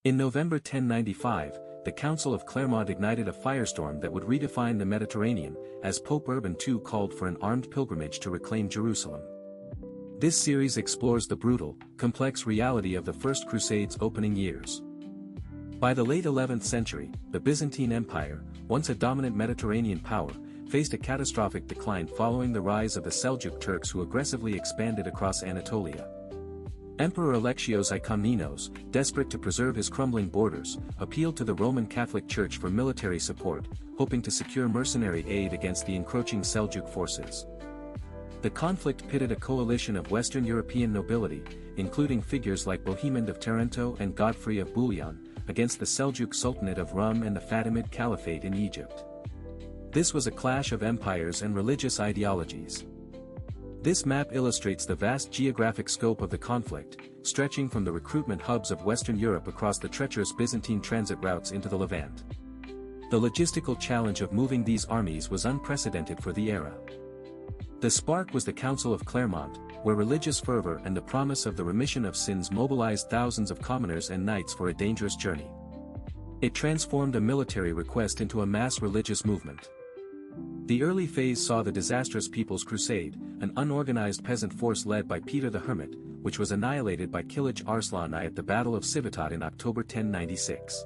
In November 1095, the Council of Clermont ignited a firestorm that would redefine the Mediterranean, as Pope Urban II called for an armed pilgrimage to reclaim Jerusalem. This series explores the brutal, complex reality of the First Crusade's opening years. By the late 11th century, the Byzantine Empire, once a dominant Mediterranean power, faced a catastrophic decline following the rise of the Seljuk Turks who aggressively expanded across Anatolia. Emperor Alexios I Komnenos, desperate to preserve his crumbling borders, appealed to the Roman Catholic Church for military support, hoping to secure mercenary aid against the encroaching Seljuk forces. The conflict pitted a coalition of Western European nobility, including figures like Bohemond of Taranto and Godfrey of Bouillon, against the Seljuk Sultanate of Rum and the Fatimid Caliphate in Egypt. This was a clash of empires and religious ideologies. This map illustrates the vast geographic scope of the conflict, stretching from the recruitment hubs of Western Europe across the treacherous Byzantine transit routes into the Levant. The logistical challenge of moving these armies was unprecedented for the era. The spark was the Council of Clermont, where religious fervor and the promise of the remission of sins mobilized thousands of commoners and knights for a dangerous journey. It transformed a military request into a mass religious movement. The early phase saw the disastrous People's Crusade, an unorganized peasant force led by Peter the Hermit, which was annihilated by Kilij Arslan I at the Battle of Civitate in October 1096.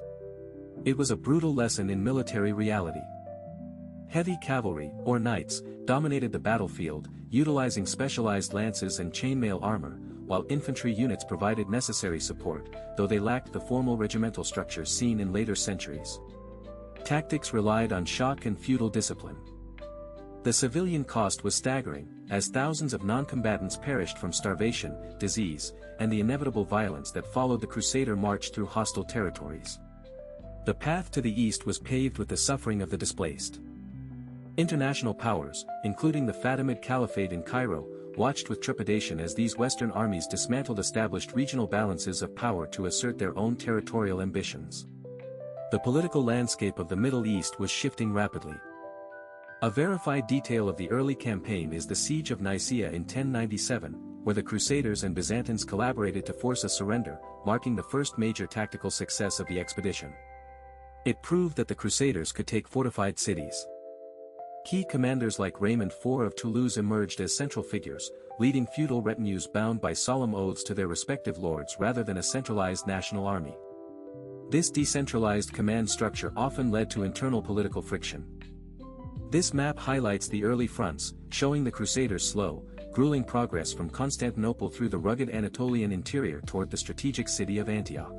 It was a brutal lesson in military reality. Heavy cavalry, or knights, dominated the battlefield, utilizing specialized lances and chainmail armor, while infantry units provided necessary support, though they lacked the formal regimental structure seen in later centuries. Tactics relied on shock and feudal discipline. The civilian cost was staggering, as thousands of non-combatants perished from starvation, disease, and the inevitable violence that followed the Crusader march through hostile territories. The path to the east was paved with the suffering of the displaced. International powers, including the Fatimid Caliphate in Cairo, watched with trepidation as these Western armies dismantled established regional balances of power to assert their own territorial ambitions. The political landscape of the Middle East was shifting rapidly. A verified detail of the early campaign is the Siege of Nicaea in 1097, where the Crusaders and Byzantines collaborated to force a surrender, marking the first major tactical success of the expedition. It proved that the Crusaders could take fortified cities. Key commanders like Raymond IV of Toulouse emerged as central figures, leading feudal retinues bound by solemn oaths to their respective lords rather than a centralized national army. This decentralized command structure often led to internal political friction. This map highlights the early fronts, showing the Crusaders' slow, grueling progress from Constantinople through the rugged Anatolian interior toward the strategic city of Antioch.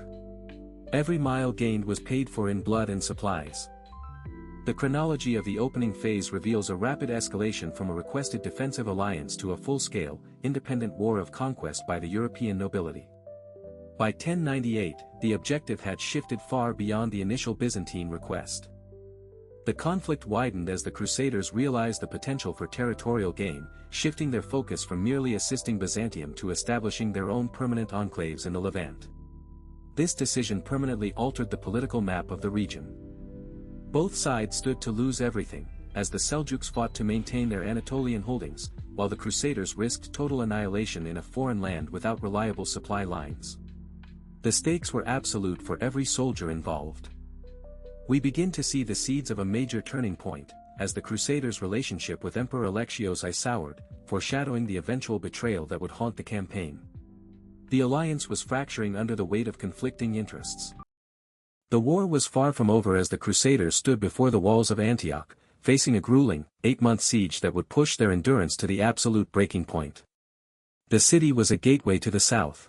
Every mile gained was paid for in blood and supplies. The chronology of the opening phase reveals a rapid escalation from a requested defensive alliance to a full-scale, independent war of conquest by the European nobility. By 1098, the objective had shifted far beyond the initial Byzantine request. The conflict widened as the Crusaders realized the potential for territorial gain, shifting their focus from merely assisting Byzantium to establishing their own permanent enclaves in the Levant. This decision permanently altered the political map of the region. Both sides stood to lose everything, as the Seljuks fought to maintain their Anatolian holdings, while the Crusaders risked total annihilation in a foreign land without reliable supply lines. The stakes were absolute for every soldier involved. We begin to see the seeds of a major turning point, as the Crusaders' relationship with Emperor Alexios I soured, foreshadowing the eventual betrayal that would haunt the campaign. The alliance was fracturing under the weight of conflicting interests. The war was far from over as the Crusaders stood before the walls of Antioch, facing a grueling, 8-month siege that would push their endurance to the absolute breaking point. The city was a gateway to the south.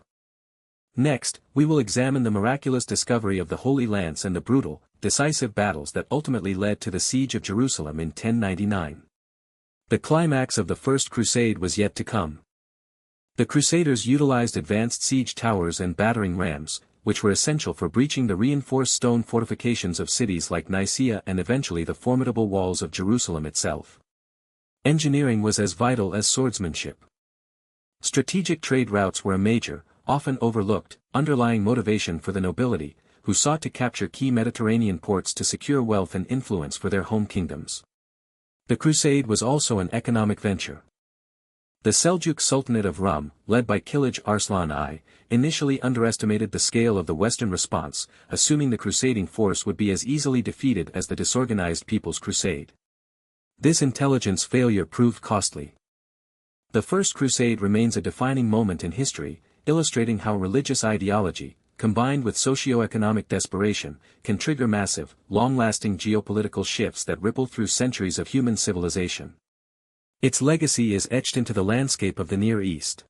Next, we will examine the miraculous discovery of the Holy Lance and the brutal, decisive battles that ultimately led to the siege of Jerusalem in 1099. The climax of the First Crusade was yet to come. The Crusaders utilized advanced siege towers and battering rams, which were essential for breaching the reinforced stone fortifications of cities like Nicaea and eventually the formidable walls of Jerusalem itself. Engineering was as vital as swordsmanship. Strategic trade routes were a major, often overlooked, underlying motivation for the nobility, who sought to capture key Mediterranean ports to secure wealth and influence for their home kingdoms. The crusade was also an economic venture. The Seljuk Sultanate of Rum, led by Kilij Arslan I, initially underestimated the scale of the Western response, assuming the crusading force would be as easily defeated as the disorganized People's Crusade. This intelligence failure proved costly. The First Crusade remains a defining moment in history, illustrating how religious ideology, combined with socio-economic desperation, can trigger massive, long-lasting geopolitical shifts that ripple through centuries of human civilization. Its legacy is etched into the landscape of the Near East.